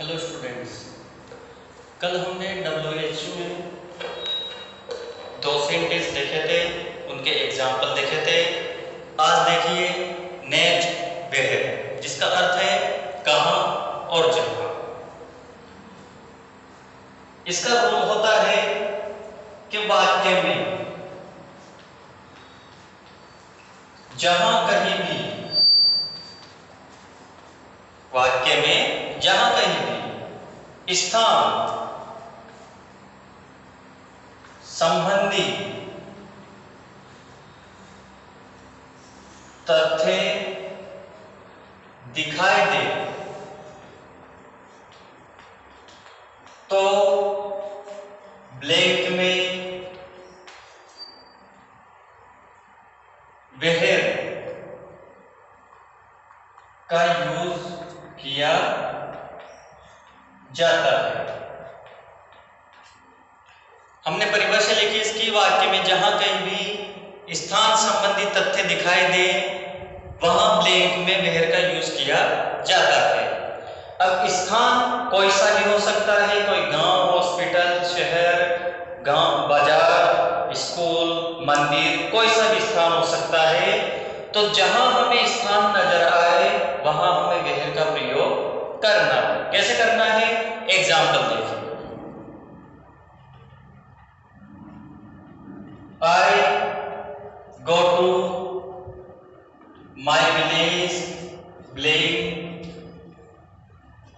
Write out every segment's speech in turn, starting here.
Hello students, कल हमने WHO में दो सेंटेंस देखे थे, उनके एग्जाम्पल देखे थे। आज देखिए नेक्स्ट वेयर, जिसका अर्थ है कहाँ और जहाँ। इसका रूल होता है कि वाक्य में जहां कहीं भी, वाक्य में जहां कहीं भी स्थान संबंधी तथ्य दिखाई दे तो ब्लैंक में वेयर का यूज किया जाता है। हमने परिभाषा लिखी इसकी, वाक्य में जहां कहीं भी स्थान संबंधी तथ्य दिखाई दे वहां ब्लैंक में वेयर का यूज किया जाता है। अब स्थान कोई सा भी हो सकता है, कोई गांव, हॉस्पिटल, शहर, गांव, बाजार, स्कूल, मंदिर, कोई सा भी स्थान हो सकता है। तो जहां हमें स्थान नजर आए वहां हमें वेयर का प्रयोग करना है। कैसे करना है, एग्जाम्पल देखिए। I go to my village blank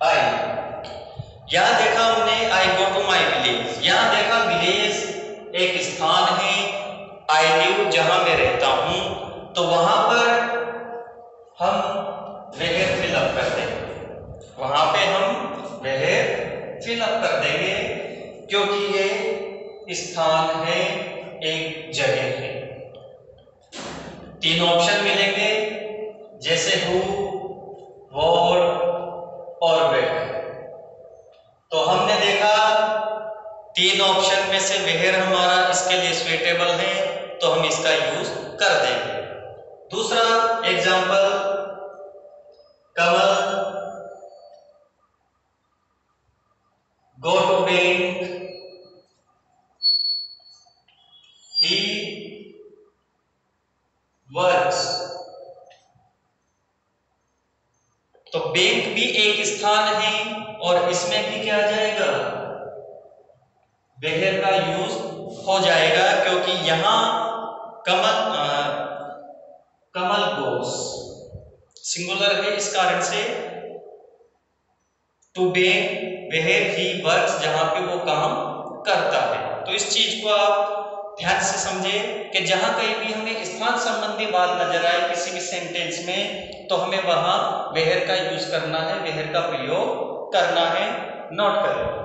I। यहां देखा हमने I go to my village, यहां देखा विलेज एक स्थान है, I live जहां मैं रहता हूं, तो वहां पर हम वेयर फिलअप कर देंगे, वहां पे हम वेयर फिलअप कर देंगे क्योंकि ये स्थान है, एक जगह है। तीन ऑप्शन मिलेंगे जैसे हु, व्हाट और वेयर। तो हमने देखा तीन ऑप्शन में से वेयर हमारा इसके लिए सुइटेबल है, तो हम इसका यूज कर देंगे। दूसरा example, Kamal go to bank, he works. तो बैंक भी एक स्थान है और इसमें भी क्या आ जाएगा, वेयर का यूज हो जाएगा क्योंकि यहां कमल गोस सिंगुलर है, इस कारण से to bank where he works, जहां पे वो काम करता है। तो इस चीज को आप ध्यान से समझे कि जहां कहीं भी हमें स्थान संबंधी बात नजर आए किसी भी सेंटेंस में, तो हमें वहां वेयर का यूज करना है, वेयर का प्रयोग करना है। नोट करें।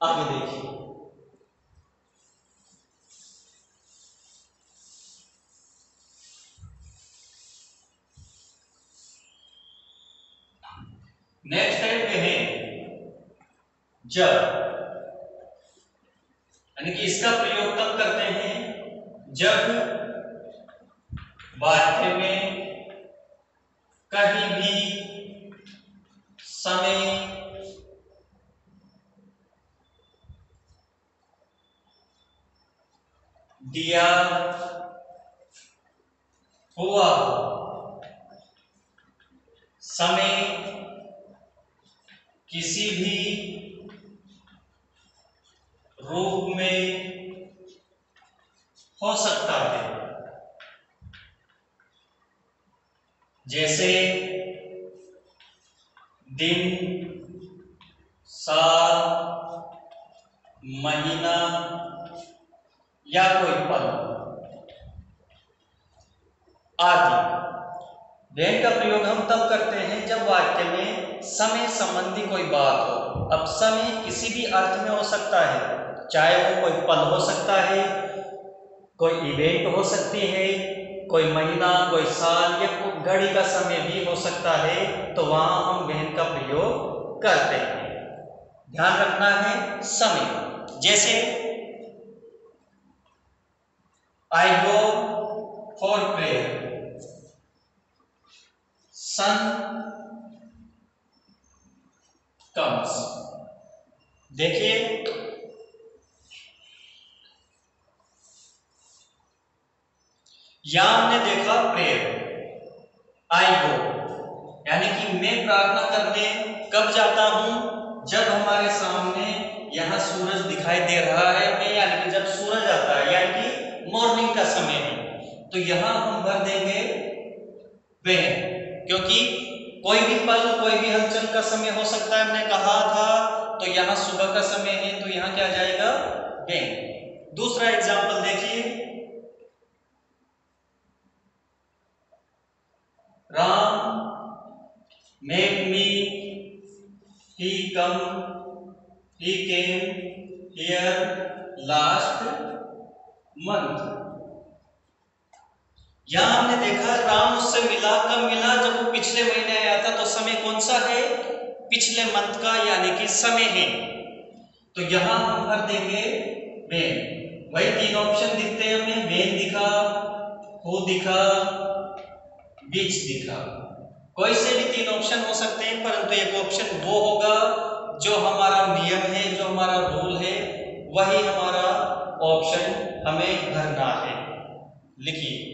आगे देखिए, नेक्स्ट टाइप में है जब, यानी कि इसका प्रयोग तब करते हैं जब वाक्य में कहीं भी समय दिया हुआ, समय किसी भी रूप में हो सकता है, जैसे दिन, साल, महीना या कोई पल आदि। वेन का प्रयोग हम तब करते हैं जब वाक्य में समय संबंधी कोई बात हो। अब समय किसी भी अर्थ में हो सकता है, चाहे वो कोई पल हो सकता है, कोई इवेंट हो सकती है, कोई महीना, कोई साल या कोई घड़ी का समय भी हो सकता है, तो वहां हम वेन का प्रयोग करते हैं। ध्यान रखना है समय। जैसे I go for prayer, sun comes. देखिए यहां हमने देखा प्रेयर, आई गो, यानी कि मैं प्रार्थना करने कब जाता हूं, जब हमारे सामने यहां सूरज दिखाई दे रहा है, मैं यानी कि जब सूरज आता है, यानी कि मॉर्निंग का समय है, तो यहां हम भर देंगे व्हेन, क्योंकि कोई भी पल, कोई भी हलचल का समय हो सकता है, हमने कहा था। तो यहां सुबह का समय है, तो यहां क्या जाएगा, व्हेन। दूसरा एग्जांपल देखिए, Ram met me, he came here last month। यहां हमने देखा राम उससे मिला, कब मिला, जब वो पिछले महीने आया था, तो समय कौन सा है, पिछले मंथ का, यानी कि समय है। तो यहां हम भर देंगे when। वही तीन ऑप्शन दिखते हैं हमें, when दिखा, who दिखा, which दिखा। कोई से भी तीन ऑप्शन हो सकते हैं, परंतु एक ऑप्शन वो होगा जो हमारा नियम है, जो हमारा रूल है, वही हमारा ऑप्शन हमें भरना है। लिखिए,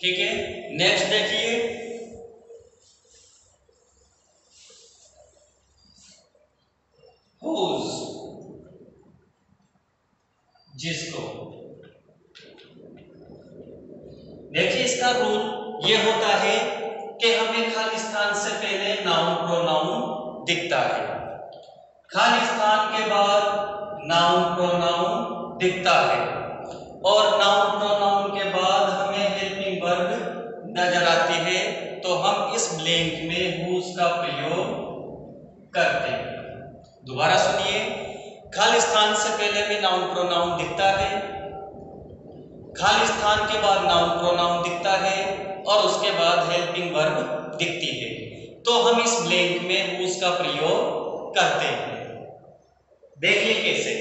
ठीक है। नेक्स्ट देखिए, whose, जिसको। देखिए इसका रूल ये होता है कि हमें खाली स्थान से पहले नाउन प्रोनाउन दिखता है, खाली स्थान के बाद नाउन प्रोनाउन दिखता है, और नाउन प्रोनाउन के बाद हमें हेल्पिंग वर्ब नजर आती है, तो हम इस ब्लैंक में whose का प्रयोग करते हैं। दोबारा सुनिए, खाली स्थान से पहले में नाउन प्रोनाउन दिखता है, खाली स्थान के बाद नाउन प्रोनाउन दिखता है, और उसके बाद हेल्पिंग वर्ब दिखती है, तो हम इस ब्लैंक में whose का प्रयोग करते हैं। देखिए कैसे।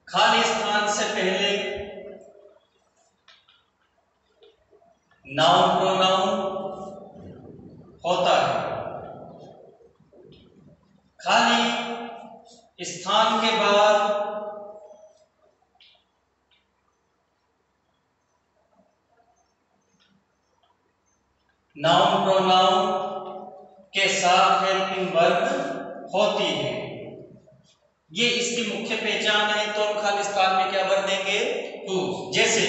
खाली स्थान से पहले नाउन प्रोनाउन होता है, खाली स्थान के बाद नाउन प्रोनाउन के साथ हेल्पिंग वर्ब होती है। ये इसकी मुख्य पहचान है, तो हम खाली स्थान में क्या भर देंगे, whose। जैसे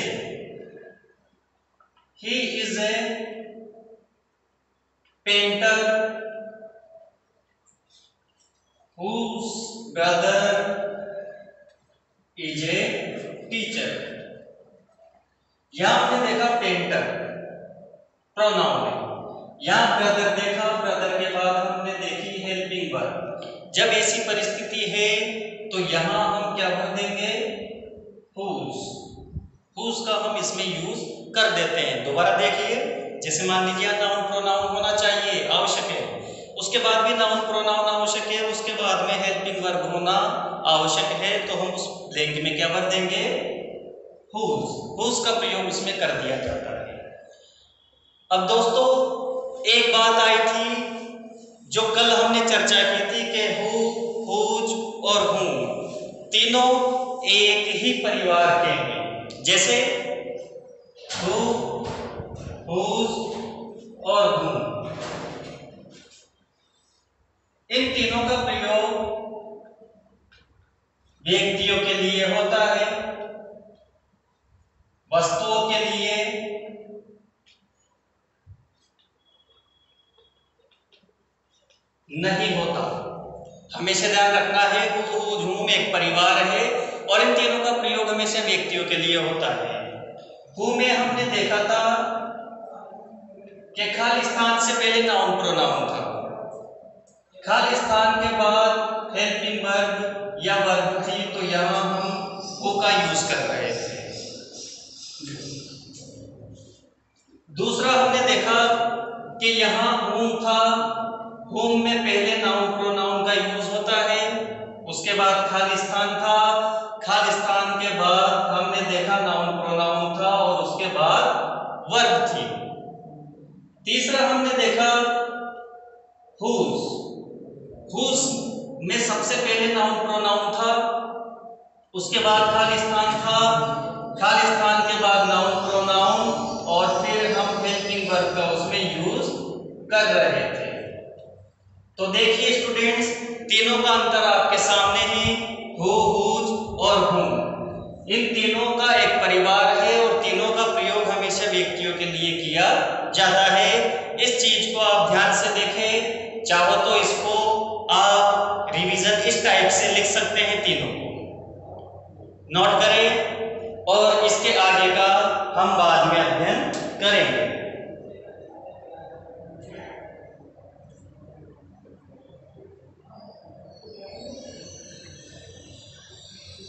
he is a painter whose brother is a teacher। यहां हमने देखा पेंटर प्रोनाउन है, यहां ब्रदर देखा, ब्रदर के बाद हमने देखी हेल्पिंग वर्ब। जब ऐसी परिस्थिति है तो यहां हम क्या भर देंगे, whose। whose का हम इसमें यूज कर देते हैं। दोबारा देखिए, जैसे मान लीजिए नाउन प्रोनाउन होना चाहिए, आवश्यक है, उसके बाद भी नाउन प्रोनाउन आवश्यक है, उसके बाद में हेल्पिंग वर्ब होना आवश्यक है, तो हम उस ब्लैंक में क्या भर देंगे, हुज का प्रयोग उसमें कर दिया जाता है। अब दोस्तों एक बात आई थी जो कल हमने चर्चा की थी कि हु, हुज और हूं तीनों एक ही परिवार के हैं। जैसे हु, हुज और हूं, इन तीनों का प्रयोग व्यक्तियों के लिए होता है, वस्तुओं के लिए नहीं होता। हमेशा ध्यान रखना है हु, हुज, हूं में एक परिवार है और इन तीनों का प्रयोग हमेशा व्यक्तियों के लिए होता है। हु में हमने देखा था कि खाली स्थान से पहले नाउन प्रोनाउन था, खाली स्थान के बाद हेल्पिंग वर्ब या वर्ब थी, तो यहां हम हु का यूज कर रहे थे। दूसरा हमने देखा कि यहां हूम था, हूम में पहले नाउन प्रोनाउन का यूज होता है, उसके बाद खाली स्थान था, खाली स्थान के बाद हमने देखा नाउन प्रोनाउन था और उसके बाद वर्ब थी। तीसरा हमने देखा हुज, हुज में सबसे पहले नाउन प्रोनाउन था, उसके बाद खाली स्थान था, खाली स्थान के बाद नाउन प्रोनाउन और फिर हम हेल्पिंग वर्ब का उसमें यूज कर रहे थे। तो देखिए स्टूडेंट्स, तीनों का अंतर आपके सामने ही, हु, हुज और हूं। इन तीनों का एक परिवार है और तीनों का प्रयोग हमेशा व्यक्तियों के लिए किया जाता है। इस चीज को आप ध्यान से देखें, चाहो तो इसको आप रिवीजन इस टाइप से लिख सकते हैं, तीनों को नोट करें और इसके आगे का हम बाद में अध्ययन करेंगे।